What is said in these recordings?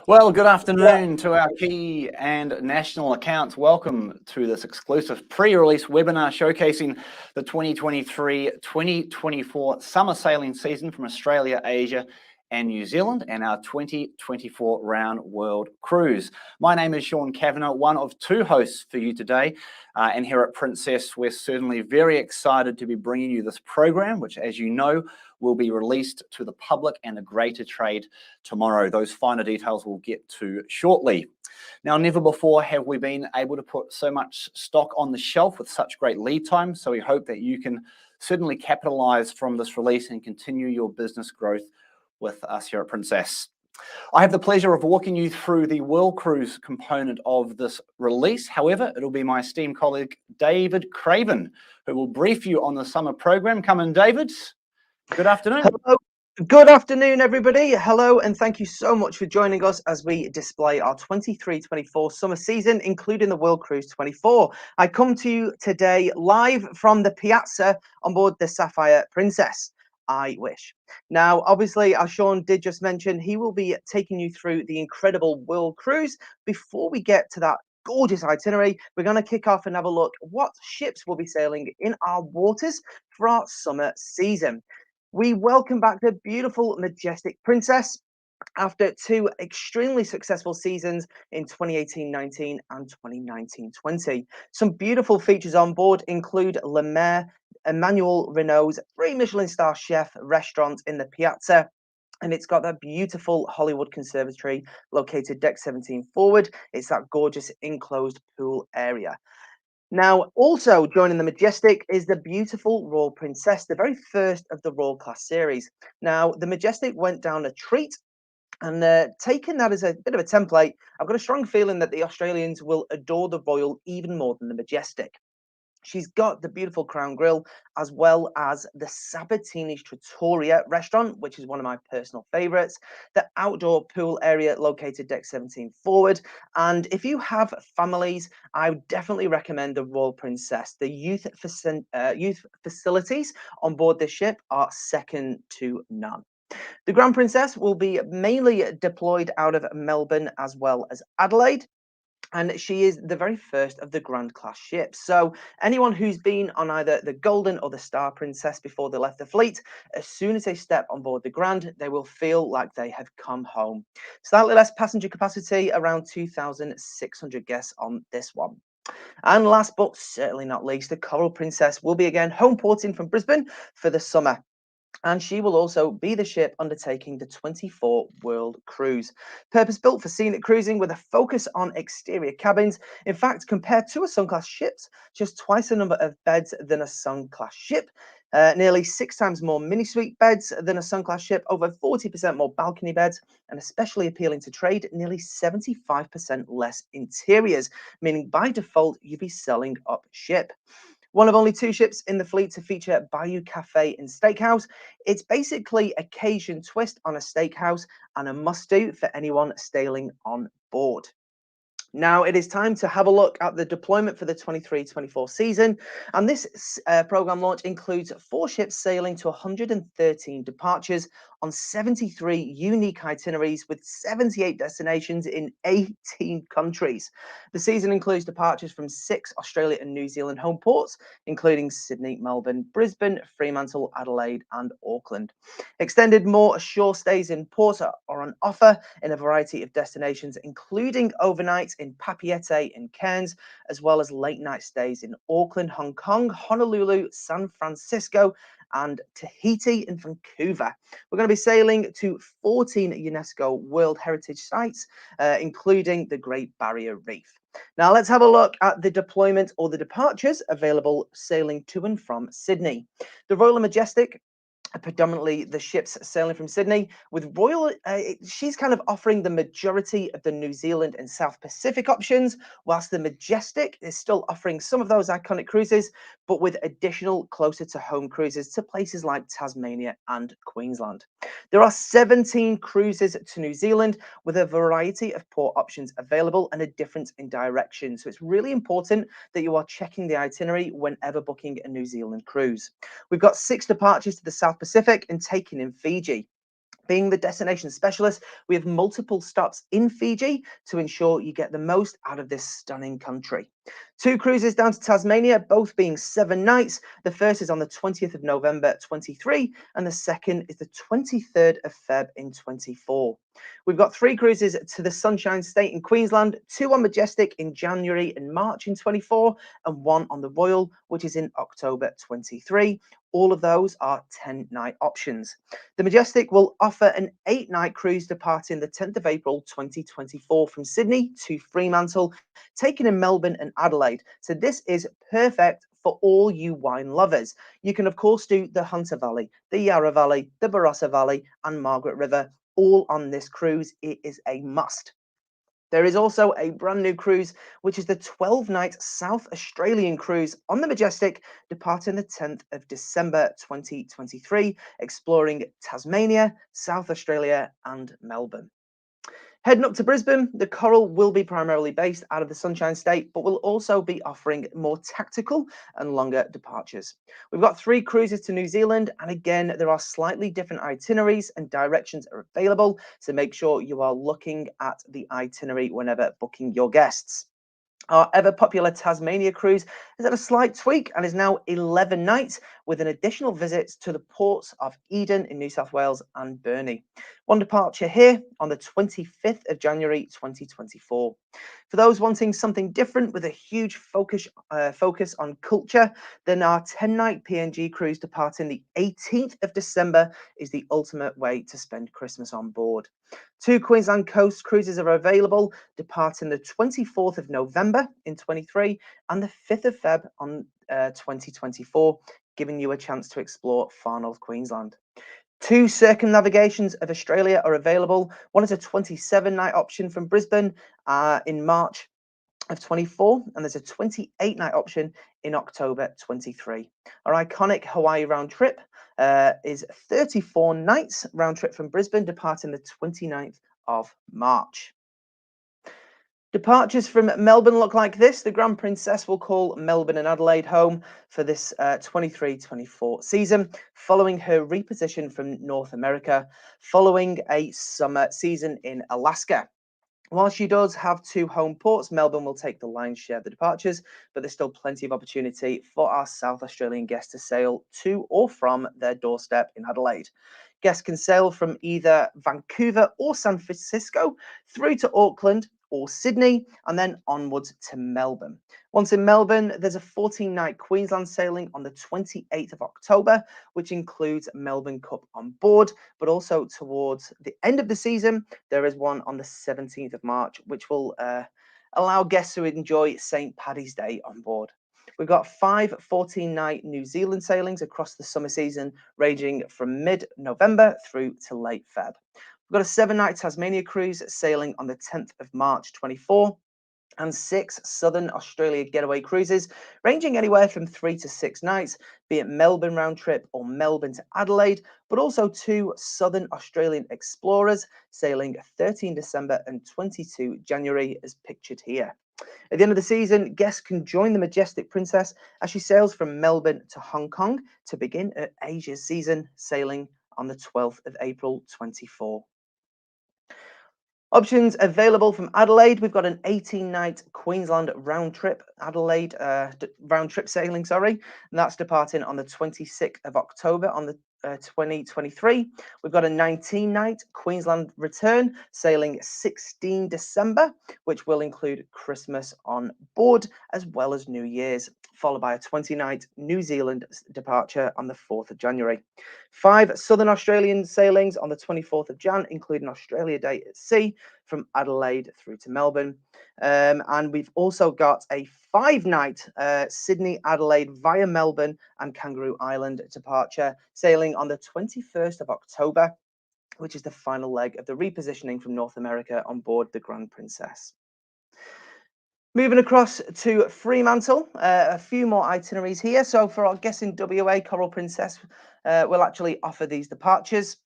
Well, good afternoon to our key and national accounts. Welcome to this exclusive pre-release webinar showcasing the 2023-2024 summer sailing season from Australia, Asia and New Zealand, and our 2024 round world cruise. My name is Shaun Kavanagh, one of two hosts for you today. And here at Princess, we're certainly very excited to be bringing you this program, which, as you know, will be released to the public and the greater trade tomorrow. Those finer details we'll get to shortly. Now, never before have we been able to put so much stock on the shelf with such great lead time. So we hope that you can certainly capitalize from this release and continue your business growth with us here at Princess. I have the pleasure of walking you through the World Cruise component of this release. However, it'll be my esteemed colleague, David Craven, who will brief you on the summer program. Come in, David. Good afternoon. Hello. Good afternoon, everybody. Hello, and thank you so much for joining us as we display our 23-24 summer season, including the World Cruise 24. I come to you today live from the Piazza on board the Sapphire Princess. I wish. Now, obviously, as Shaun did just mention, he will be taking you through the incredible World Cruise. Before we get to that gorgeous itinerary, we're going to kick off and have a look at what ships will be sailing in our waters for our summer season. We welcome back the beautiful, majestic Princess after two extremely successful seasons in 2018-19 and 2019-20. Some beautiful features on board include Le Maire, Emmanuel Renault's 3 Michelin star chef restaurant in the Piazza, and it's got that beautiful Hollywood conservatory located deck 17 forward. It's that gorgeous enclosed pool area. Now, also joining the Majestic is the beautiful Royal Princess, the very first of the Royal Class series. Now, the Majestic went down a treat, and taking that as a bit of a template, I've got a strong feeling that the Australians will adore the Royal even more than the Majestic. She's got the beautiful Crown Grille, as well as the Sabatini's Trattoria restaurant, which is one of my personal favorites, the outdoor pool area located deck 17 forward. And if you have families, I would definitely recommend the Royal Princess. The youth facilities on board this ship are second to none. The Grand Princess will be mainly deployed out of Melbourne as well as Adelaide. And she is the very first of the Grand Class ships. So anyone who's been on either the Golden or the Star Princess before they left the fleet, as soon as they step on board the Grand, they will feel like they have come home. Slightly less passenger capacity, around 2,600 guests on this one. And last but certainly not least, the Coral Princess will be again home porting from Brisbane for the summer. And she will also be the ship undertaking the 24 World Cruise. Purpose-built for scenic cruising with a focus on exterior cabins. In fact, compared to a Sun-class ship, just twice the number of beds than a Sun-class ship. Nearly 6 times more mini-suite beds than a Sun-class ship, over 40% more balcony beds, and especially appealing to trade, nearly 75% less interiors, meaning by default, you'd be selling up ship. One of only 2 ships in the fleet to feature Bayou Cafe and Steakhouse. It's basically a Cajun twist on a steakhouse and a must-do for anyone sailing on board. Now it is time to have a look at the deployment for the 23-24 season, and this program launch includes 4 ships sailing to 113 departures on 73 unique itineraries with 78 destinations in 18 countries. The season includes departures from 6 Australia and New Zealand home ports, including Sydney, Melbourne, Brisbane, Fremantle, Adelaide and Auckland. Extended more shore stays in port are on offer in a variety of destinations, including overnights in Papeete and Cairns, as well as late night stays in Auckland, Hong Kong, Honolulu, San Francisco, and Tahiti and Vancouver. We're going to be sailing to 14 UNESCO World Heritage Sites, including the Great Barrier Reef. Now let's have a look at the deployment or the departures available sailing to and from Sydney. The Royal and Majestic, predominantly the ships sailing from Sydney, with Royal, she's kind of offering the majority of the New Zealand and South Pacific options, whilst the Majestic is still offering some of those iconic cruises, but with additional closer to home cruises to places like Tasmania and Queensland. There are 17 cruises to New Zealand with a variety of port options available and a difference in direction. So it's really important that you are checking the itinerary whenever booking a New Zealand cruise. We've got 6 departures to the South Pacific and taking in Fiji. Being the destination specialist, we have multiple stops in Fiji to ensure you get the most out of this stunning country. 2 cruises down to Tasmania, both being 7 nights. The first is on the 20th of November 23, and the second is the 23rd of Feb in 24. We've got 3 cruises to the Sunshine State in Queensland, 2 on Majestic in January and March in 24, and 1 on the Royal, which is in October 23. All of those are 10-night options. The Majestic will offer an 8-night cruise departing the 10th of April 2024 from Sydney to Fremantle, taken in Melbourne and Adelaide. So this is perfect for all you wine lovers. You can of course do the Hunter Valley, the Yarra Valley, the Barossa Valley and Margaret River all on this cruise. It is a must. There is also a brand new cruise, which is the 12-night South Australian cruise on the Majestic, departing the 10th of December 2023, exploring Tasmania, South Australia and Melbourne. Heading up to Brisbane, the Coral will be primarily based out of the Sunshine State, but will also be offering more tactical and longer departures. We've got 3 cruises to New Zealand, and again, there are slightly different itineraries and directions are available, so make sure you are looking at the itinerary whenever booking your guests. Our ever popular Tasmania cruise has had a slight tweak and is now 11 nights with an additional visit to the ports of Eden in New South Wales and Burnie. One departure here on the 25th of January 2024. For those wanting something different with a huge focus on culture, then our 10-night PNG cruise departing the 18th of December is the ultimate way to spend Christmas on board. 2 Queensland Coast cruises are available, departing the 24th of November in 23 and the 5th of Feb on 2024, giving you a chance to explore far north Queensland. 2 circumnavigations of Australia are available. One is a 27-night option from Brisbane in March of 24, and there's a 28-night option in October 23. Our iconic Hawaii round trip is 34 nights round trip from Brisbane, departing the 29th of March. Departures from Melbourne look like this. The Grand Princess will call Melbourne and Adelaide home for this 23-24 season, following her reposition from North America, following a summer season in Alaska. While she does have 2 home ports, Melbourne will take the lion's share of the departures, but there's still plenty of opportunity for our South Australian guests to sail to or from their doorstep in Adelaide. Guests can sail from either Vancouver or San Francisco through to Auckland or Sydney, and then onwards to Melbourne. Once in Melbourne, there's a 14-night Queensland sailing on the 28th of October, which includes Melbourne Cup on board, but also towards the end of the season, there is one on the 17th of March, which will allow guests to enjoy St. Paddy's Day on board. We've got 5 14-night New Zealand sailings across the summer season, ranging from mid-November through to late Feb. We've got a 7-night Tasmania cruise sailing on the 10th of March 24, and 6 Southern Australia getaway cruises, ranging anywhere from 3 to 6 nights, be it Melbourne round trip or Melbourne to Adelaide, but also 2 Southern Australian Explorers sailing 13 December and 22 January as pictured here. At the end of the season, guests can join the Majestic Princess as she sails from Melbourne to Hong Kong to begin her Asia's season, sailing on the 12th of April 24. Options available from Adelaide. We've got an 18-night Queensland round trip, Adelaide round trip sailing, and that's departing on the 26th of October on the 2023. We've got a 19-night Queensland return sailing 16 December, which will include Christmas on board as well as New Year's, followed by a 20-night New Zealand departure on the 4th of January. 5 Southern Australian sailings on the 24th of Jan, including Australia Day at sea from Adelaide through to Melbourne. And we've also got a 5-night Sydney Adelaide via Melbourne and Kangaroo Island departure sailing on the 21st of October, which is the final leg of the repositioning from North America on board the Grand Princess. Moving across to Fremantle, a few more itineraries here. So for our guests in WA, Coral Princess will actually offer these departures.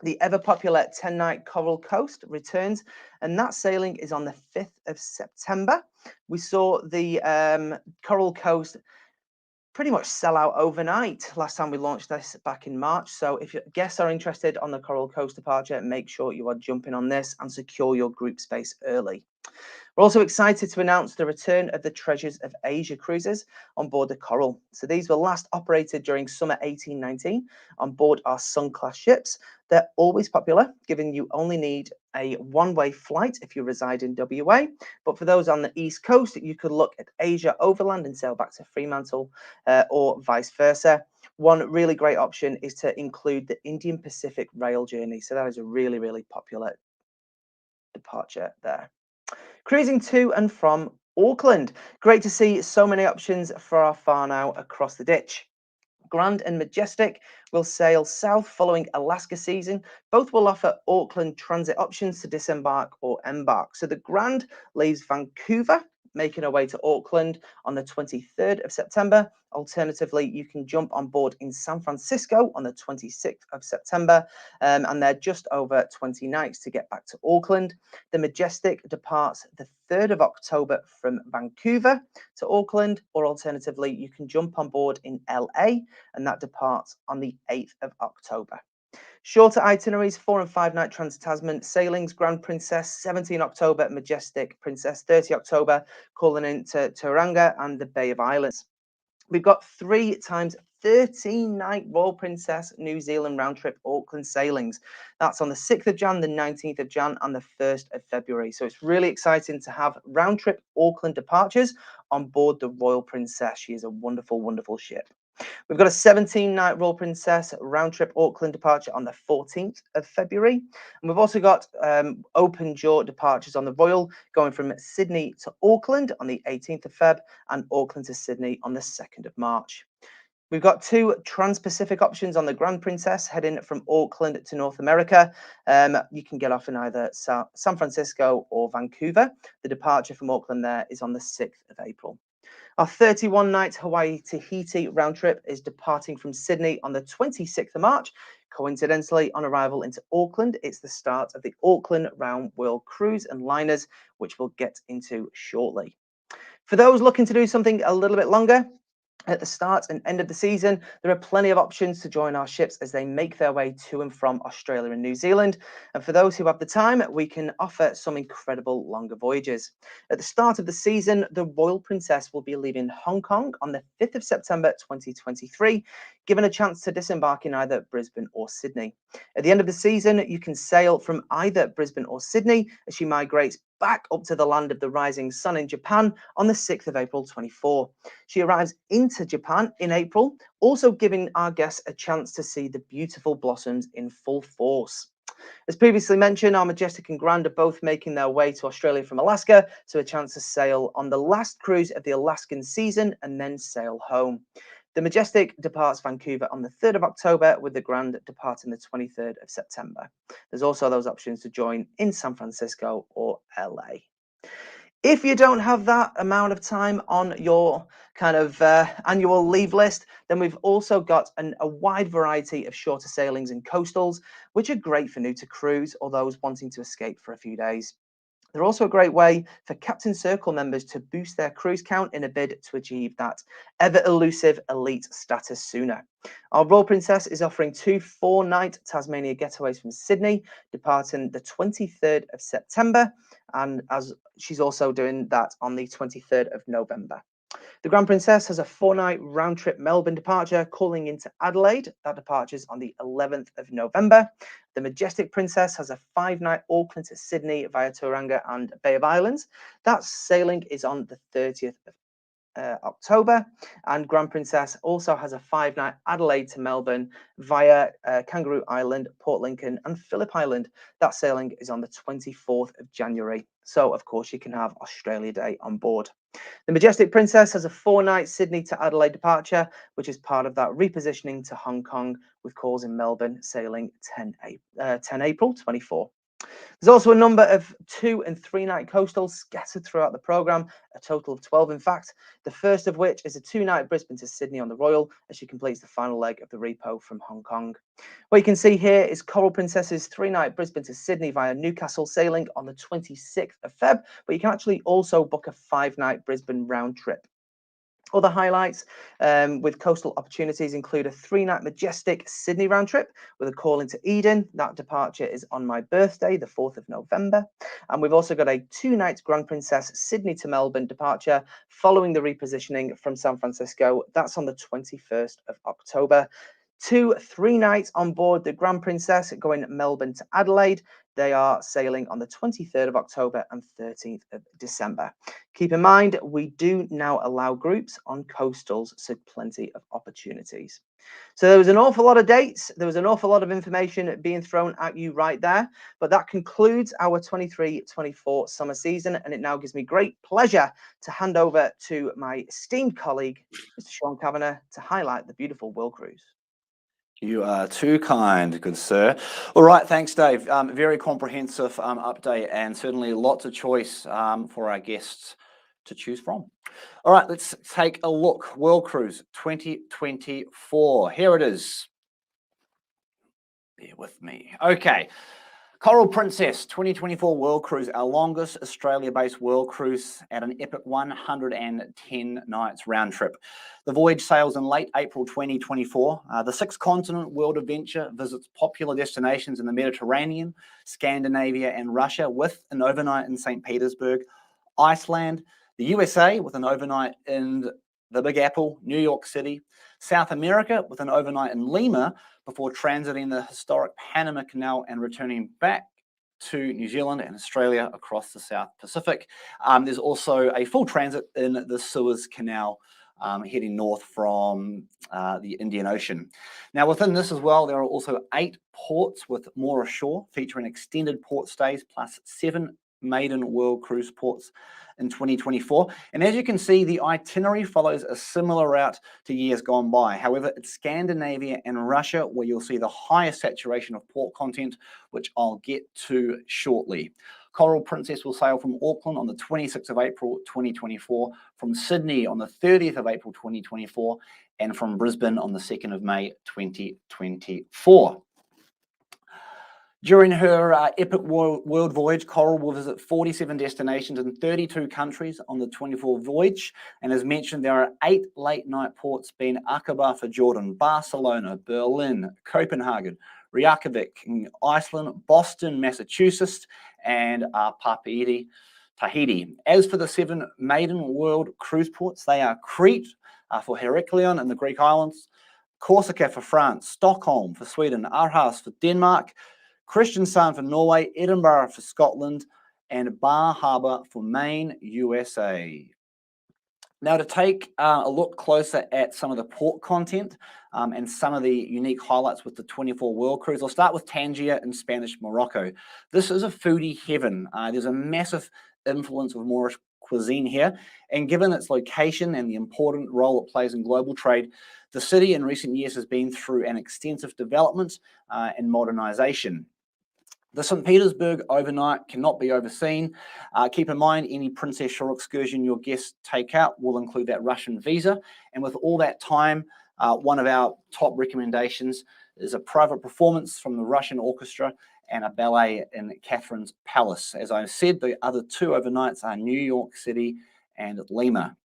The ever popular 10-night Coral Coast returns, and that sailing is on the 5th of September. We saw the Coral Coast pretty much sell out overnight. Last time we launched this back in March. So if your guests are interested on the Coral Coast departure, make sure you are jumping on this and secure your group space early. We're also excited to announce the return of the Treasures of Asia cruises on board the Coral. So these were last operated during summer 1819 on board our Sun-class ships. They're always popular, given you only need a one-way flight if you reside in WA. But for those on the East Coast, you could look at Asia overland and sail back to Fremantle or vice versa. One really great option is to include the Indian Pacific rail journey. So that is a really, really popular departure there. Cruising to and from Auckland. Great to see so many options for our whānau across the ditch. Grand and Majestic will sail south following Alaska season. Both will offer Auckland transit options to disembark or embark. So the Grand leaves Vancouver, making her way to Auckland on the 23rd of September. Alternatively, you can jump on board in San Francisco on the 26th of September, and they're just over 20 nights to get back to Auckland. The Majestic departs the 3rd of October from Vancouver to Auckland, or alternatively, you can jump on board in LA, and that departs on the 8th of October. Shorter itineraries, 4 and 5 night Trans-Tasman sailings, Grand Princess, 17 October, Majestic Princess, 30 October, calling into Tauranga and the Bay of Islands. We've got 3 times 13 night Royal Princess New Zealand round trip Auckland sailings. That's on the 6th of Jan, the 19th of Jan, and the 1st of February. So it's really exciting to have round trip Auckland departures on board the Royal Princess. She is a wonderful, wonderful ship. We've got a 17-night Royal Princess round-trip Auckland departure on the 14th of February. And we've also got open jaw departures on the Royal, going from Sydney to Auckland on the 18th of Feb and Auckland to Sydney on the 2nd of March. We've got 2 Trans-Pacific options on the Grand Princess heading from Auckland to North America. You can get off in either San Francisco or Vancouver. The departure from Auckland there is on the 6th of April. Our 31-night Hawaii Tahiti round trip is departing from Sydney on the 26th of March. Coincidentally, on arrival into Auckland, it's the start of the Auckland Round World Cruise and Liners, which we'll get into shortly. For those looking to do something a little bit longer, at the start and end of the season, there are plenty of options to join our ships as they make their way to and from Australia and New Zealand. And for those who have the time, we can offer some incredible longer voyages. At the start of the season, the Royal Princess will be leaving Hong Kong on the 5th of September 2023, given a chance to disembark in either Brisbane or Sydney. At the end of the season, you can sail from either Brisbane or Sydney as she migrates back up to the land of the rising sun in Japan on the 6th of April 24. She arrives into Japan in April, also giving our guests a chance to see the beautiful blossoms in full force. As previously mentioned, our Majestic and Grand are both making their way to Australia from Alaska, so a chance to sail on the last cruise of the Alaskan season and then sail home. The Majestic departs Vancouver on the 3rd of October, with the Grand departing the 23rd of September. There's also those options to join in San Francisco or LA. If you don't have that amount of time on your kind of annual leave list, then we've also got a wide variety of shorter sailings and coastals, which are great for new to cruise or those wanting to escape for a few days. They're also a great way for Captain Circle members to boost their cruise count in a bid to achieve that ever-elusive elite status sooner. Our Royal Princess is offering 2 4-night Tasmania getaways from Sydney, departing the 23rd of September, and as she's also doing that on the 23rd of November. The Grand Princess has a 4-night round-trip Melbourne departure, calling into Adelaide. That departures on the 11th of November. The Majestic Princess has a 5-night Auckland to Sydney via Tauranga and Bay of Islands. That sailing is on the 30th of October, and Grand Princess also has a 5-night Adelaide to Melbourne via Kangaroo Island, Port Lincoln and Phillip Island. That sailing is on the 24th of January. So of course you can have Australia Day on board. The Majestic Princess has a 4-night Sydney to Adelaide departure, which is part of that repositioning to Hong Kong, with calls in Melbourne sailing 10 April 24. There's also a number of 2- and 3-night coastals scattered throughout the programme, a total of 12 in fact. The first of which is a 2-night Brisbane to Sydney on the Royal, as she completes the final leg of the repo from Hong Kong. What you can see here is Coral Princess's 3-night Brisbane to Sydney via Newcastle sailing on the 26th of Feb, but you can actually also book a 5-night Brisbane round trip. Other highlights with coastal opportunities include a 3-night majestic Sydney round trip with a call into Eden. That departure is on my birthday, the 4th of November. And we've also got a 2-night Grand Princess Sydney to Melbourne departure following the repositioning from San Francisco. That's on the 21st of October. 2 3-nights on board the Grand Princess going Melbourne to Adelaide. They are sailing on the 23rd of October and 13th of December. Keep in mind, we do now allow groups on coastals, so plenty of opportunities. So there was an awful lot of dates. There was an awful lot of information being thrown at you right there. But that concludes our 23-24 summer season. And it now gives me great pleasure to hand over to my esteemed colleague, Mr. Shaun Kavanagh, to highlight the beautiful World Cruise. You are too kind, good sir. All right, thanks, Dave. Very comprehensive update, and certainly lots of choice for our guests to choose from. All right, let's take a look. World Cruise 2024. Here it is. Bear with me. Okay. Coral Princess 2024 World Cruise, our longest Australia-based world cruise at an epic 110 nights round trip. The voyage sails in late April 2024. The 6-continent world adventure visits popular destinations in the Mediterranean, Scandinavia and Russia with an overnight in St. Petersburg, Iceland, the USA with an overnight in the Big Apple, New York City, South America with an overnight in Lima, before transiting the historic Panama Canal and returning back to New Zealand and Australia across the South Pacific. There's also a full transit in the Suez Canal, heading north from the Indian Ocean. Now, within this as well, there are also 8 ports with more ashore, featuring extended port stays, plus 7 maiden world cruise ports in 2024. And as you can see, the itinerary follows a similar route to years gone by. However, it's Scandinavia and Russia where you'll see the highest saturation of port content, which I'll get to shortly. Coral Princess will sail from Auckland on the 26th of April 2024, from Sydney on the 30th of April 2024, and from Brisbane on the 2nd of May 2024. During her epic world voyage, Coral will visit 47 destinations in 32 countries on the 24 voyage. And as mentioned, there are 8 late-night ports, being Aqaba for Jordan, Barcelona, Berlin, Copenhagen, Reykjavik in Iceland, Boston, Massachusetts, and Papeete, Tahiti. As for the 7 maiden world cruise ports, they are Crete for Heraklion in the Greek islands, Corsica for France, Stockholm for Sweden, Aarhus for Denmark, Kristiansand for Norway, Edinburgh for Scotland, and Bar Harbor for Maine, USA. Now, to take a look closer at some of the port content and some of the unique highlights with the 24 World Cruise, I'll start with Tangier in Spanish Morocco. This is a foodie heaven. There's a massive influence of Moorish cuisine here, and given its location and the important role it plays in global trade, the city in recent years has been through an extensive development and modernization. The St. Petersburg overnight cannot be overseen. Keep in mind, any Princess Shore excursion your guests take out will include that Russian visa. And with all that time, one of our top recommendations is a private performance from the Russian orchestra and a ballet in Catherine's Palace. As I said, the other 2 overnights are New York City and Lima.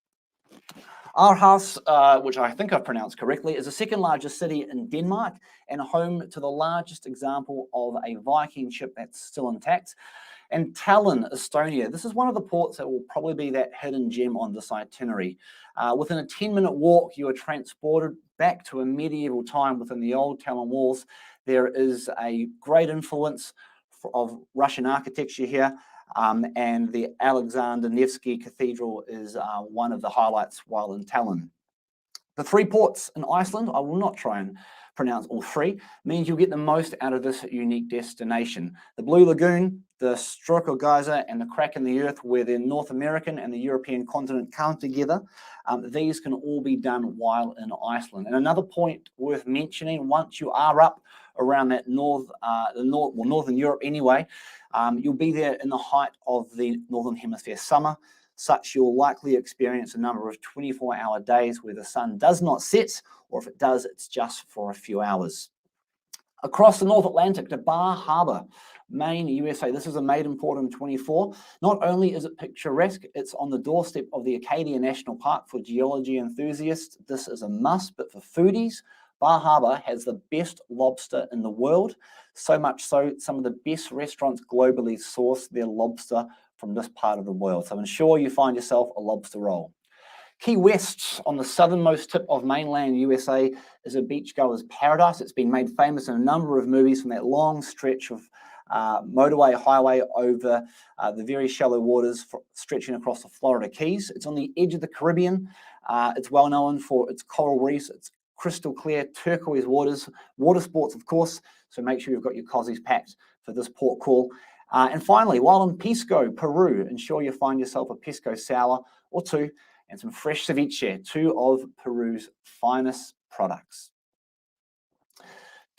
Aarhus, which I think I've pronounced correctly, is the 2nd largest city in Denmark and home to the largest example of a Viking ship that's still intact. And Tallinn, Estonia, this is one of the ports that will probably be that hidden gem on this itinerary. Within a 10-minute walk, you are transported back to a medieval time within the old Tallinn walls. There is a great influence of Russian architecture here. And the Alexander Nevsky Cathedral is one of the highlights while in Tallinn. The 3 ports in Iceland, I will not try and pronounce all 3, means you'll get the most out of this unique destination. The Blue Lagoon, the Strokor Geyser, and the Crack in the Earth, where the North American and the European continent come together, these can all be done while in Iceland. And another point worth mentioning, once you are up around that Northern Europe anyway, you'll be there in the height of the Northern Hemisphere summer. Such you'll likely experience a number of 24-hour days where the sun does not set, or if it does, it's just for a few hours. Across the North Atlantic to Bar Harbor. Maine, USA. This is a maiden port in 24. Not only is it picturesque, it's on the doorstep of the Acadia National Park for geology enthusiasts. This is a must, but for foodies, Bar Harbor has the best lobster in the world. So much so, some of the best restaurants globally source their lobster from this part of the world. So ensure you find yourself a lobster roll. Key West, on the southernmost tip of mainland USA, is a beachgoer's paradise. It's been made famous in a number of movies, from that long stretch of motorway highway over the very shallow waters stretching across the Florida Keys. It's on the edge of the Caribbean. It's well known for its coral reefs, its crystal clear turquoise waters, water sports, of course. So make sure you've got your cozies packed for this port call. And finally, while in Pisco, Peru, ensure you find yourself a pisco sour or two and some fresh ceviche, two of Peru's finest products.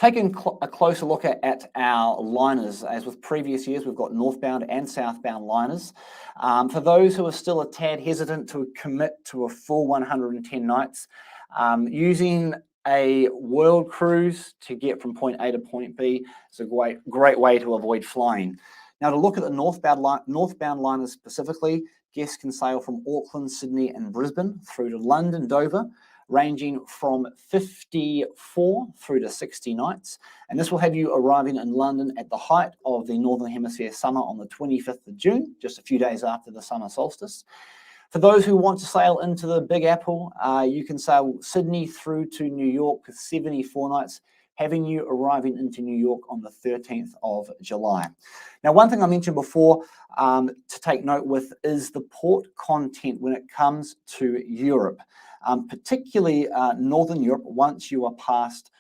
Taking a closer look at our liners, as with previous years, we've got northbound and southbound liners. For those who are still a tad hesitant to commit to a full 110 nights, using a world cruise to get from point A to point B is a great way to avoid flying. Now, to look at the northbound liners specifically, guests can sail from Auckland, Sydney, and Brisbane through to London, Dover, ranging from 54 through to 60 nights. And this will have you arriving in London at the height of the Northern Hemisphere summer on the 25th of June, just a few days after the summer solstice. For those who want to sail into the Big Apple, you can sail Sydney through to New York with 74 nights, having you arriving into New York on the 13th of July. Now, one thing I mentioned before to take note with is the port content when it comes to Europe, particularly Northern Europe, once you are past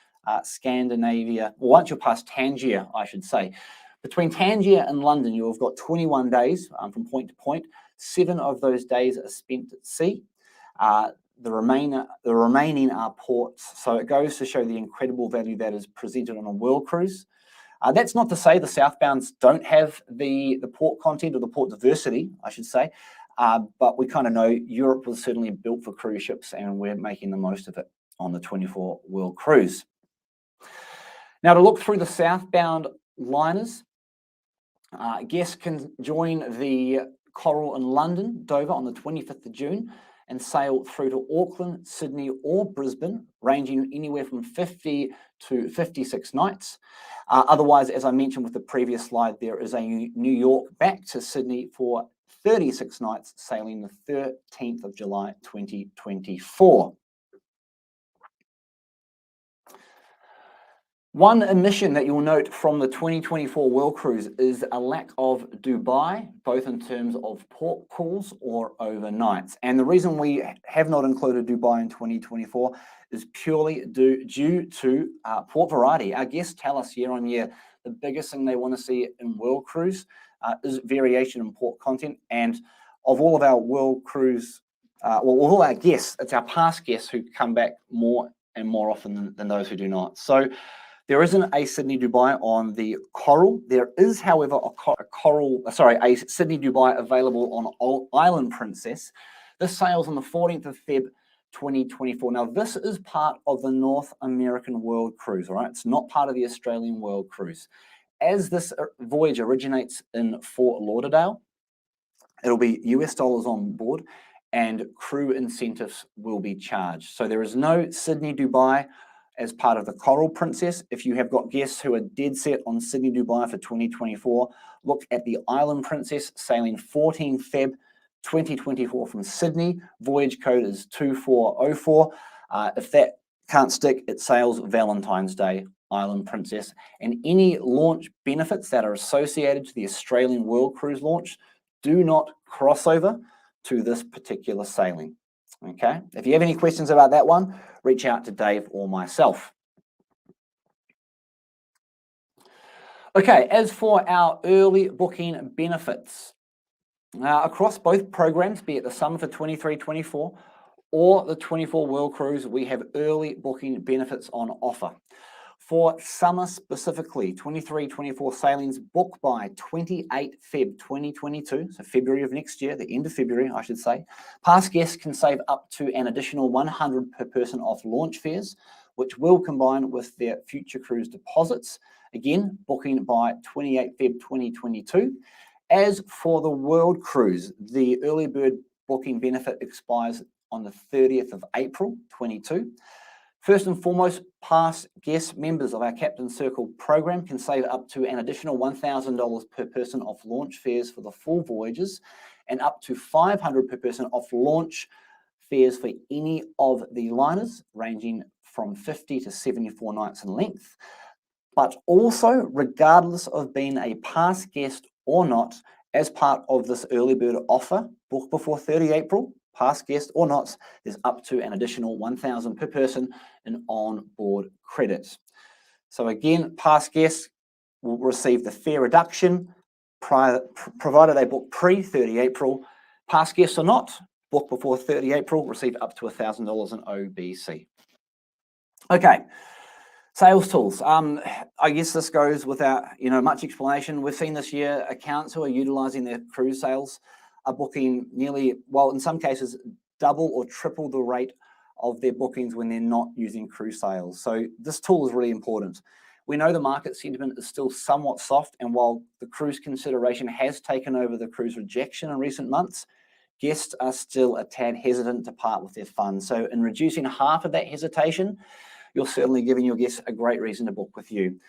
Scandinavia, or once you're past Tangier, I should say. Between Tangier and London, you have got 21 days from point to point. 7 of those days are spent at sea. The remaining are ports. So it goes to show the incredible value that is presented on a world cruise. That's not to say the southbounds don't have the port content or the port diversity, I should say, but we kind of know Europe was certainly built for cruise ships, and we're making the most of it on the 24 World Cruise. Now, to look through the southbound liners, guests can join the Coral in London, Dover, on the 25th of June, and sail through to Auckland, Sydney, or Brisbane, ranging anywhere from 50 to 56 nights. Otherwise, as I mentioned with the previous slide, there is a New York back to Sydney for 36 nights, sailing the 13th of July, 2024. One omission that you'll note from the 2024 World Cruise is a lack of Dubai, both in terms of port calls or overnights. And the reason we have not included Dubai in 2024 is purely due to port variety. Our guests tell us year on year the biggest thing they want to see in World Cruise is variation in port content. And of all of our World Cruise, all our guests, it's our past guests who come back more and more often than those who do not. So there isn't a Sydney Dubai on the Coral. There is, however, a Sydney Dubai available on Island Princess. This sails on the 14th of Feb 2024. Now, this is part of the North American World Cruise, all right? It's not part of the Australian World Cruise. As this voyage originates in Fort Lauderdale, it'll be US dollars on board, and crew incentives will be charged. So there is no Sydney Dubai as part of the Coral Princess. If you have got guests who are dead set on Sydney Dubai for 2024, look at the Island Princess sailing 14 Feb 2024 from Sydney. Voyage code is 2404. If that can't stick, it sails Valentine's Day, Island Princess. And any launch benefits that are associated to the Australian World Cruise launch do not cross over to this particular sailing. Okay, if you have any questions about that one, reach out to Dave or myself. Okay, as for our early booking benefits, across both programs, be it the summer for 23-24 or the 24 World Cruise, we have early booking benefits on offer. For summer specifically, 23-24 sailings book by 28 Feb 2022, so February of next year, the end of February, I should say. Past guests can save up to an additional $100 per person off launch fares, which will combine with their future cruise deposits, again, booking by 28 Feb 2022. As for the World Cruise, the early bird booking benefit expires on the 30th of April 22. First and foremost, past guest members of our Captain Circle program can save up to an additional $1,000 per person off launch fares for the full voyages, and up to $500 per person off launch fares for any of the liners, ranging from 50 to 74 nights in length. But also, regardless of being a past guest or not, as part of this early bird offer, book before 30 April, past guest or not, there's up to an additional $1,000 per person in on-board credits. So again, past guests will receive the fare reduction provided they book pre-30 April. Past guests or not, book before 30 April, receive up to $1,000 in OBC. Okay. Sales tools. I guess this goes without much explanation. We've seen this year accounts who are utilising their cruise sales are booking nearly, well, in some cases, double or triple the rate of their bookings when they're not using cruise sales. So this tool is really important. We know the market sentiment is still somewhat soft, and while the cruise consideration has taken over the cruise rejection in recent months, guests are still a tad hesitant to part with their funds. So in reducing half of that hesitation, you're certainly giving your guests a great reason to book with you.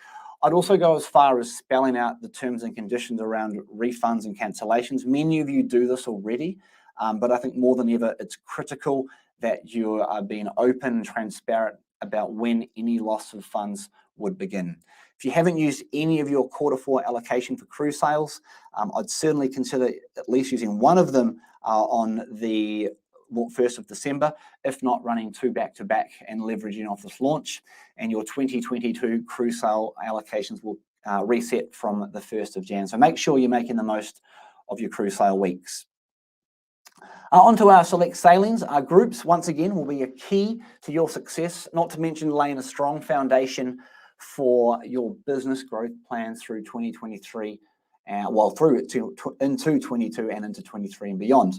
I'd also go as far as spelling out the terms and conditions around refunds and cancellations. Many of you do this already, but I think more than ever, it's critical that you are being open and transparent about when any loss of funds would begin. If you haven't used any of your Q4 allocation for cruise sales, I'd certainly consider at least using one of them on the 1st of December, if not running two back-to-back and leveraging off this launch, and your 2022 cruise sale allocations will reset from the 1st of Jan. So make sure you're making the most of your cruise sale weeks. Onto our select sailings. Our groups, once again, will be a key to your success, not to mention laying a strong foundation for your business growth plans through 2023, into 22 and into 23 and beyond.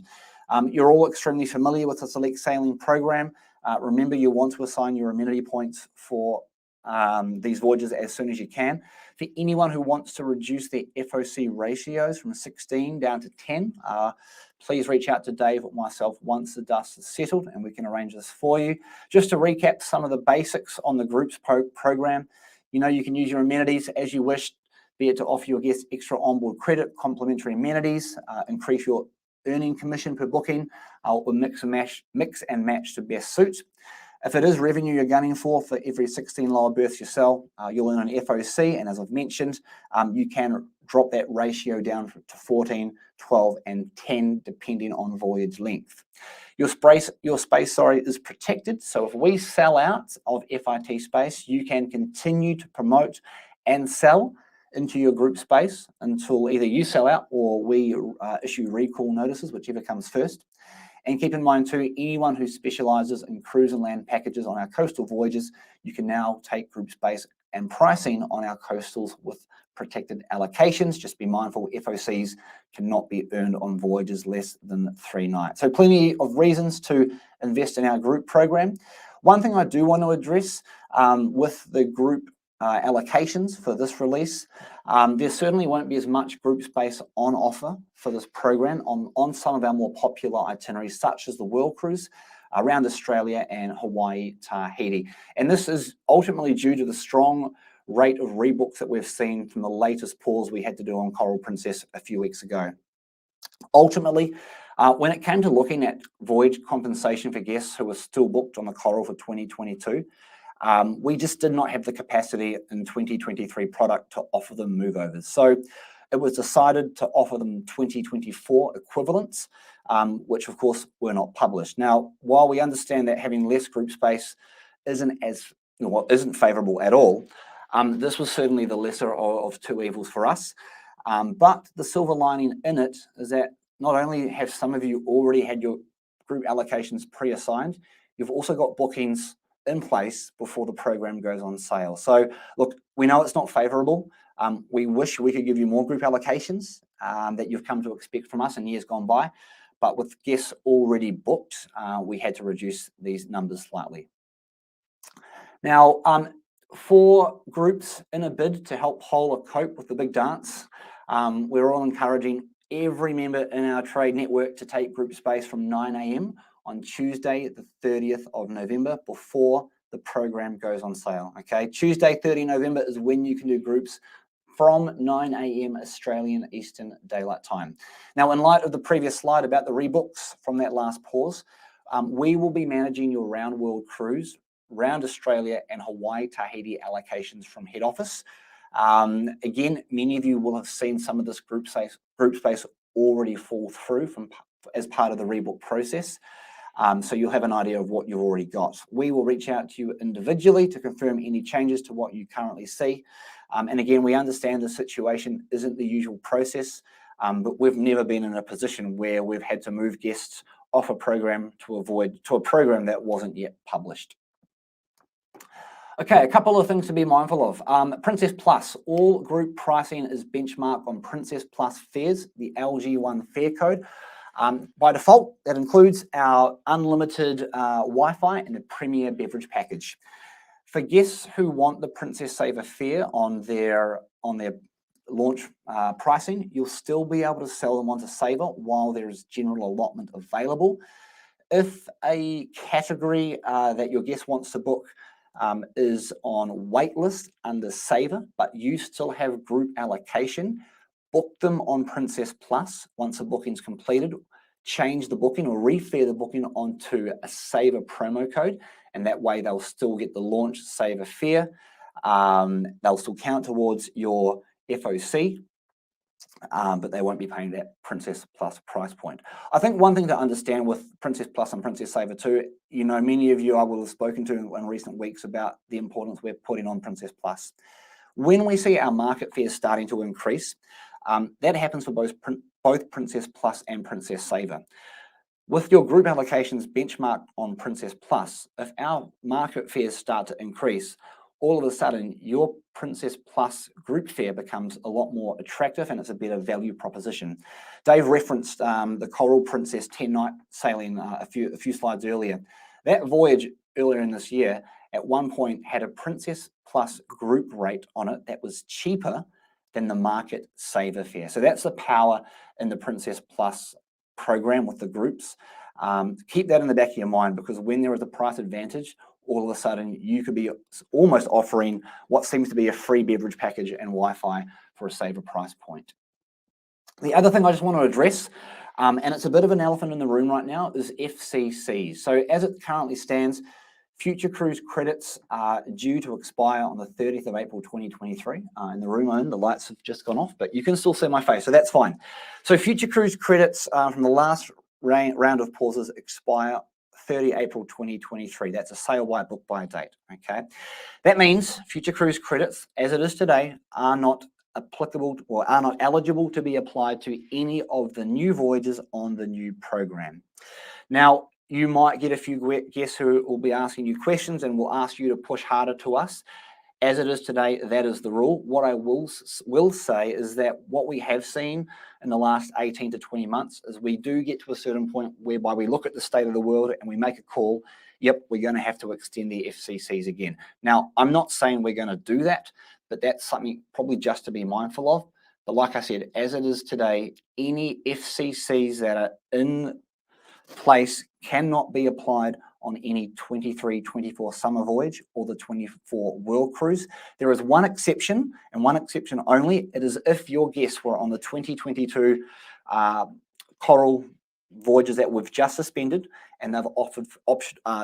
You're all extremely familiar with the Select Sailing program. Remember, you want to assign your amenity points for these voyages as soon as you can. For anyone who wants to reduce their FOC ratios from 16 down to 10, please reach out to Dave or myself once the dust is settled, and we can arrange this for you. Just to recap some of the basics on the groups program, you can use your amenities as you wish, be it to offer your guests extra onboard credit, complimentary amenities, increase your earning commission per booking, or mix and match to best suit. If it is revenue you're gunning for every 16 lower berths you sell, you'll earn an FOC, and as I've mentioned, you can drop that ratio down to 14, 12, and 10, depending on voyage length. Your space is protected, so if we sell out of FIT space, you can continue to promote and sell into your group space until either you sell out or we issue recall notices, whichever comes first. And keep in mind too, anyone who specialises in cruise and land packages on our coastal voyages, you can now take group space and pricing on our coastals with protected allocations. Just be mindful, FOCs cannot be earned on voyages less than 3 nights. So plenty of reasons to invest in our group program. One thing I do want to address with the group allocations for this release, there certainly won't be as much group space on offer for this program on some of our more popular itineraries, such as the World Cruise around Australia and Hawaii, Tahiti. And this is ultimately due to the strong rate of rebooks that we've seen from the latest pause we had to do on Coral Princess a few weeks ago. Ultimately, when it came to looking at voyage compensation for guests who were still booked on the Coral for 2022, we just did not have the capacity in 2023 product to offer them movovers. So it was decided to offer them 2024 equivalents, which of course were not published. Now, while we understand that having less group space isn't favourable at all, this was certainly the lesser of two evils for us. But the silver lining in it is that not only have some of you already had your group allocations pre-assigned, you've also got bookings in place before the program goes on sale. So look, we know it's not favourable. We wish we could give you more group allocations that you've come to expect from us in years gone by, but with guests already booked, we had to reduce these numbers slightly. Now, for groups in a bid to help whole or cope with the big dance, we're all encouraging every member in our trade network to take group space from 9 a.m. on Tuesday, the 30th of November, before the program goes on sale. Okay, Tuesday, 30 November is when you can do groups from 9 a.m. Australian Eastern Daylight Time. Now, in light of the previous slide about the rebooks from that last pause, we will be managing your round world cruise, round Australia and Hawaii Tahiti allocations from head office. Again, many of you will have seen some of this group space already fall through as part of the rebook process. So you'll have an idea of what you've already got. We will reach out to you individually to confirm any changes to what you currently see. And again, we understand the situation isn't the usual process, but we've never been in a position where we've had to move guests off a program to a program that wasn't yet published. Okay, a couple of things to be mindful of. Princess Plus, all group pricing is benchmarked on Princess Plus fares, the LG1 fare code. By default, that includes our unlimited Wi-Fi and a premier beverage package. For guests who want the Princess Saver fare on their launch pricing, you'll still be able to sell them onto Saver while there is general allotment available. If a category that your guest wants to book is on waitlist under Saver, but you still have group allocation, book them on Princess Plus once the booking's completed. Change the booking or refare the booking onto a Saver promo code, and that way they'll still get the launch Saver fare. They'll still count towards your FOC, but they won't be paying that Princess Plus price point. I think one thing to understand with Princess Plus and Princess Saver too, you know, many of you I will have spoken to in recent weeks about the importance we're putting on Princess Plus. When we see our market fares starting to increase, that happens for both Princess Plus and Princess Saver. With your group allocations benchmarked on Princess Plus, if our market fares start to increase, all of a sudden your Princess Plus group fare becomes a lot more attractive and it's a better value proposition. Dave referenced the Coral Princess 10-night sailing a few slides earlier. That voyage earlier in this year at one point had a Princess Plus group rate on it that was cheaper than the market Saver fare. So that's the power in the Princess Plus program with the groups. Keep that in the back of your mind, because when there is a price advantage, all of a sudden you could be almost offering what seems to be a free beverage package and Wi-Fi for a Saver price point. The other thing I just want to address, and it's a bit of an elephant in the room right now, is FCCs. So as it currently stands, Future Cruise credits are due to expire on the 30th of April 2023. In the room the lights have just gone off, but you can still see my face, so that's fine. So Future Cruise credits from the last round of pauses expire 30 April 2023. That's a sail by, book by date, okay? That means Future Cruise credits, as it is today, are not applicable or are not eligible to be applied to any of the new voyages on the new program. Now, you might get a few guests who will be asking you questions and will ask you to push harder to us. As it is today, that is the rule. What I will say is that what we have seen in the last 18 to 20 months is we do get to a certain point whereby we look at the state of the world and we make a call, yep, we're going to have to extend the FCCs again. Now, I'm not saying we're going to do that, but that's something probably just to be mindful of. But like I said, as it is today, any FCCs that are in place cannot be applied on any 23-24 summer voyage or the 24 world cruise. There is one exception, and one exception only. It is if your guests were on the 2022 Coral voyages that we've just suspended and they've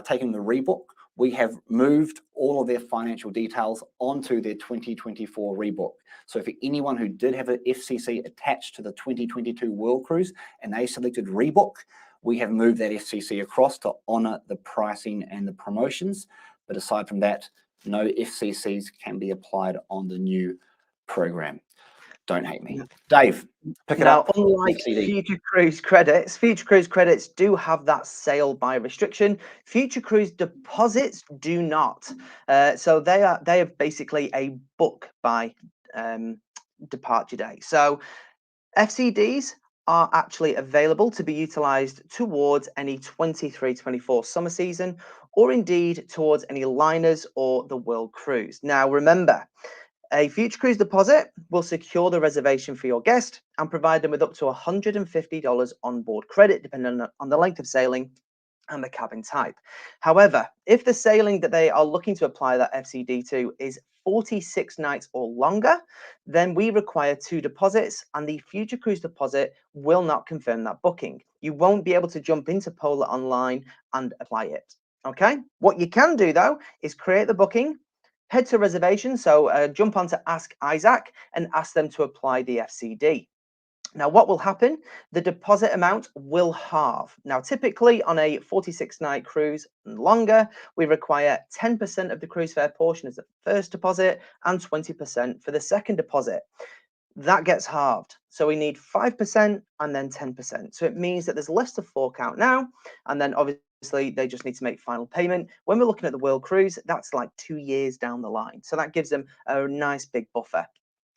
taken the rebook. We have moved all of their financial details onto their 2024 rebook. So for anyone who did have an FCC attached to the 2022 world cruise and they selected rebook, we have moved that FCC across to honour the pricing and the promotions. But aside from that, no FCCs can be applied on the new program. Don't hate me. Dave, pick it up. Now, unlike Future Cruise credits do have that sail by restriction. Future Cruise deposits do not. So they have basically a book by departure day. So FCDs are actually available to be utilised towards any 23-24 summer season, or indeed towards any liners or the world cruise. Now remember, a future cruise deposit will secure the reservation for your guest and provide them with up to $150 onboard credit, depending on the length of sailing and the cabin type. However, if the sailing that they are looking to apply that FCD to is 46 nights or longer, then we require 2 deposits, and the future cruise deposit will not confirm that booking. You won't be able to jump into Polar online and apply it. Okay, what you can do though is create the booking, head to reservation, so jump onto Ask Isaac and ask them to apply the FCD. Now, what will happen? The deposit amount will halve. Now, typically on a 46-night cruise and longer, we require 10% of the cruise fare portion as the first deposit and 20% for the second deposit. That gets halved. So we need 5% and then 10%. So it means that there's less to fork out now. And then obviously they just need to make final payment. When we're looking at the world cruise, that's like 2 years down the line. So that gives them a nice big buffer.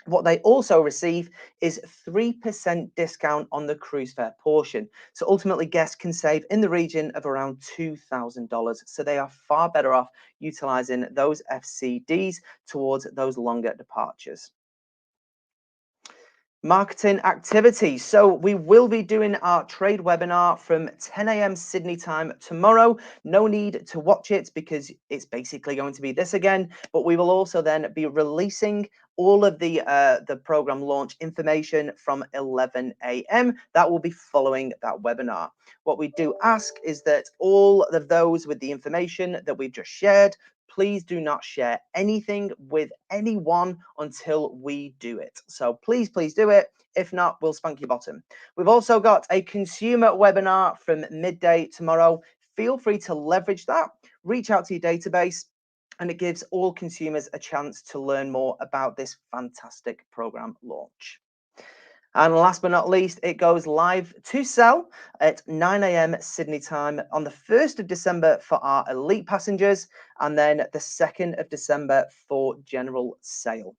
What they also receive is 3% discount on the cruise fare portion. So ultimately guests can save in the region of around $2,000. So they are far better off utilizing those FCDs towards those longer departures. Marketing activities. So we will be doing our trade webinar from 10 a.m. Sydney time tomorrow. No need to watch it because it's basically going to be this again, but we will also then be releasing all of the program launch information from 11 a.m. That will be following that webinar. What we do ask is that all of those with the information that we've just shared, please do not share anything with anyone until we do it. So please do it. If not, we'll spank your bottom. We've also got a consumer webinar from midday tomorrow. Feel free to leverage that. Reach out to your database, and it gives all consumers a chance to learn more about this fantastic program launch. And last but not least, it goes live to sell at 9 a.m. Sydney time on the 1st of December for our elite passengers, and then the 2nd of December for general sale.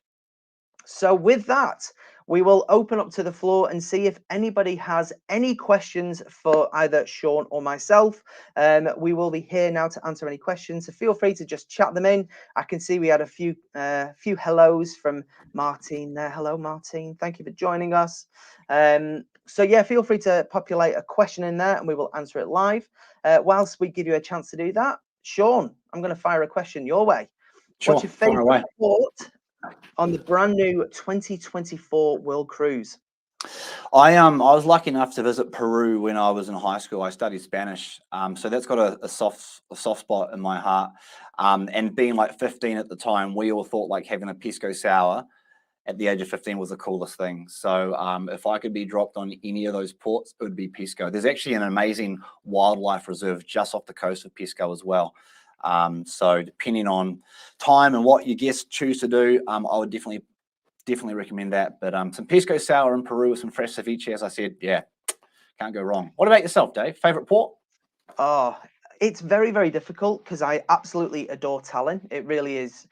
So with that, we will open up to the floor and see if anybody has any questions for either Shaun or myself. We will be here now to answer any questions, so feel free to just chat them in. I can see we had a few hellos from Martine there. Hello, Martine. Thank you for joining us. So yeah, feel free to populate a question in there and we will answer it live. Whilst we give you a chance to do that, Shaun, I'm going to fire a question your way. Sure, what's your favourite port on the brand new 2024 World Cruise? I was lucky enough to visit Peru when I was in high school. I studied Spanish, so that's got a soft spot in my heart. And being like 15 at the time, we all thought like having a pisco sour at the age of 15 was the coolest thing. So if I could be dropped on any of those ports, it would be Pisco. There's actually an amazing wildlife reserve just off the coast of Pisco as well. So depending on time and what your guests choose to do, I would definitely recommend that. But some pisco sour in Peru with some fresh ceviche, as I said, yeah, can't go wrong. What about yourself, Dave? Favorite port? Oh, it's very, very difficult because I absolutely adore Tallinn. It really is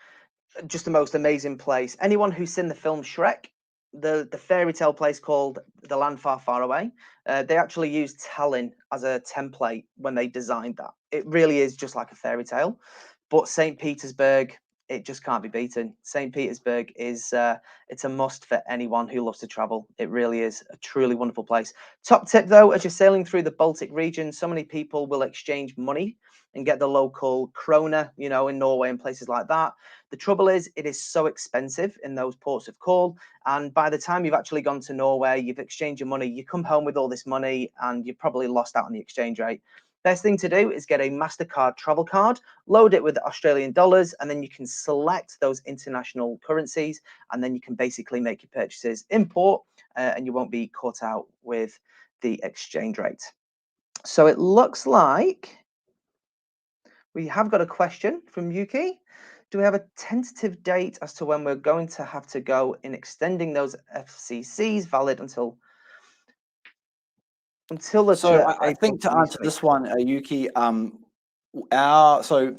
just the most amazing place. Anyone who's seen the film Shrek, the fairy tale place called The Land Far, Far Away, they actually used Tallinn as a template when they designed that. It really is just like a fairy tale. But St. Petersburg, it just can't be beaten. St. Petersburg is it's a must for anyone who loves to travel. It really is a truly wonderful place. Top tip though, as you're sailing through the Baltic region, so many people will exchange money and get the local krona, you know, in Norway and places like that. The trouble is, it is so expensive in those ports of call. And by the time you've actually gone to Norway, you've exchanged your money, you come home with all this money and you've probably lost out on the exchange rate. Best thing to do is get a MasterCard travel card, load it with Australian dollars, and then you can select those international currencies, and then you can basically make your purchases in port, and you won't be caught out with the exchange rate. So it looks like we have got a question from Yuki. Do we have a tentative date as to when we're going to have to go in extending those FCCs valid until the So I think to answer this one, Yuki, so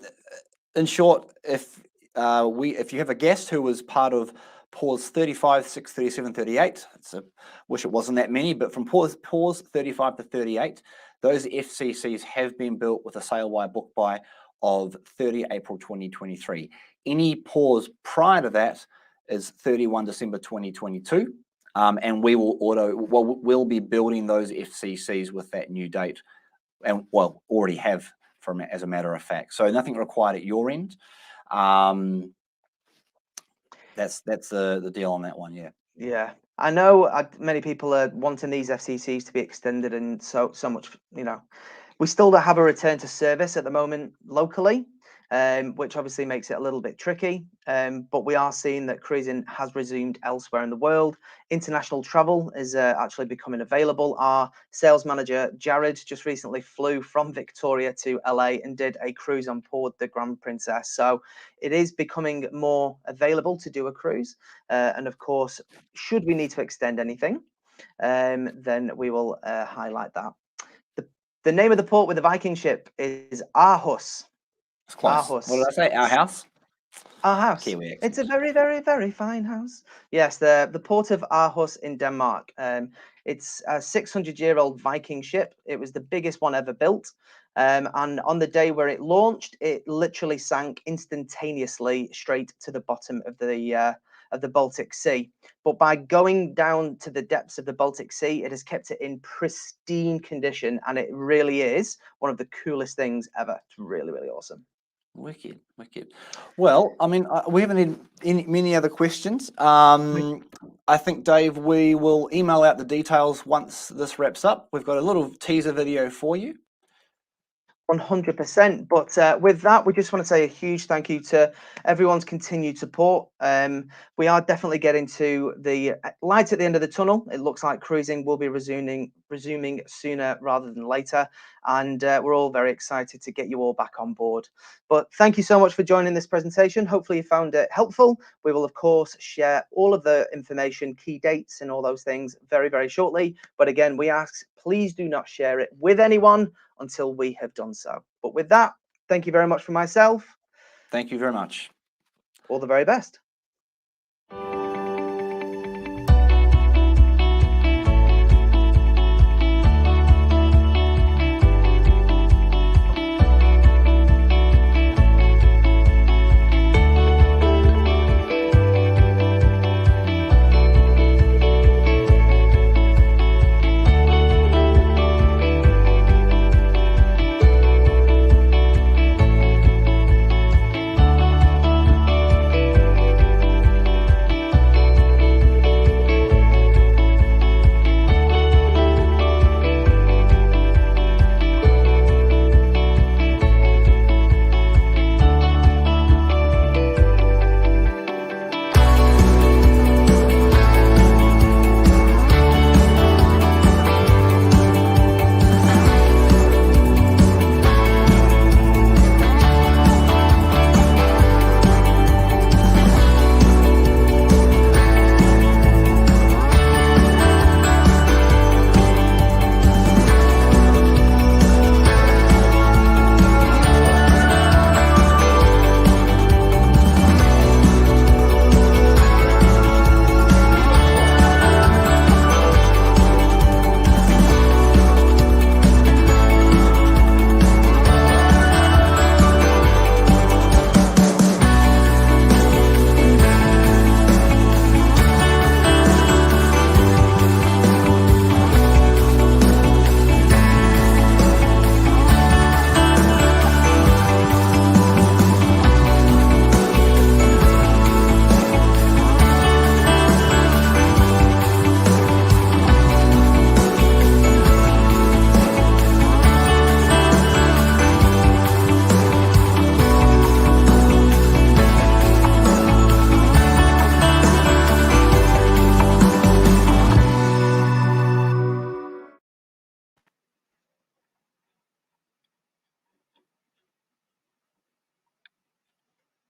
in short, if you have a guest who was part of pause 35, 6, 37, 38. Wish it wasn't that many, but from pause 35 to 38, those FCCs have been built with a sail by book by of 30 April 2023. Any pause prior to that is 31 December 2022. And we'll be building those FCCs with that new date, and well, already have as a matter of fact. So nothing required at your end. That's the deal on that one. Yeah. Yeah, I know many people are wanting these FCCs to be extended, and so much. We still don't have a return to service at the moment locally, which obviously makes it a little bit tricky. But we are seeing that cruising has resumed elsewhere in the world. International travel is actually becoming available. Our sales manager, Jared, just recently flew from Victoria to LA and did a cruise on board the Grand Princess. So it is becoming more available to do a cruise. And of course, should we need to extend anything, then we will highlight that. The name of the port with the Viking ship is Aarhus. It's close. Aarhus. What did I say? Our house? Our house. Kiwi accent. It's a very, very, very fine house. Yes, the port of Aarhus in Denmark. It's a 600-year-old Viking ship. It was the biggest one ever built. And on the day where it launched, it literally sank instantaneously straight to the bottom of the Baltic Sea. But by going down to the depths of the Baltic Sea, it has kept it in pristine condition, and it really is one of the coolest things ever. It's really, really awesome. Wicked. Well, I mean, we haven't had many other questions. I think, Dave, we will email out the details once this wraps up. We've got a little teaser video for you. 100%. But with that, we just want to say a huge thank you to everyone's continued support. We are definitely getting to the light at the end of the tunnel. It looks like cruising will be resuming sooner rather than later. And we're all very excited to get you all back on board. But thank you so much for joining this presentation. Hopefully you found it helpful. We will, of course, share all of the information, key dates and all those things very, very shortly. But again, we ask, please do not share it with anyone until we have done so. But with that, thank you very much for myself. Thank you very much. All the very best.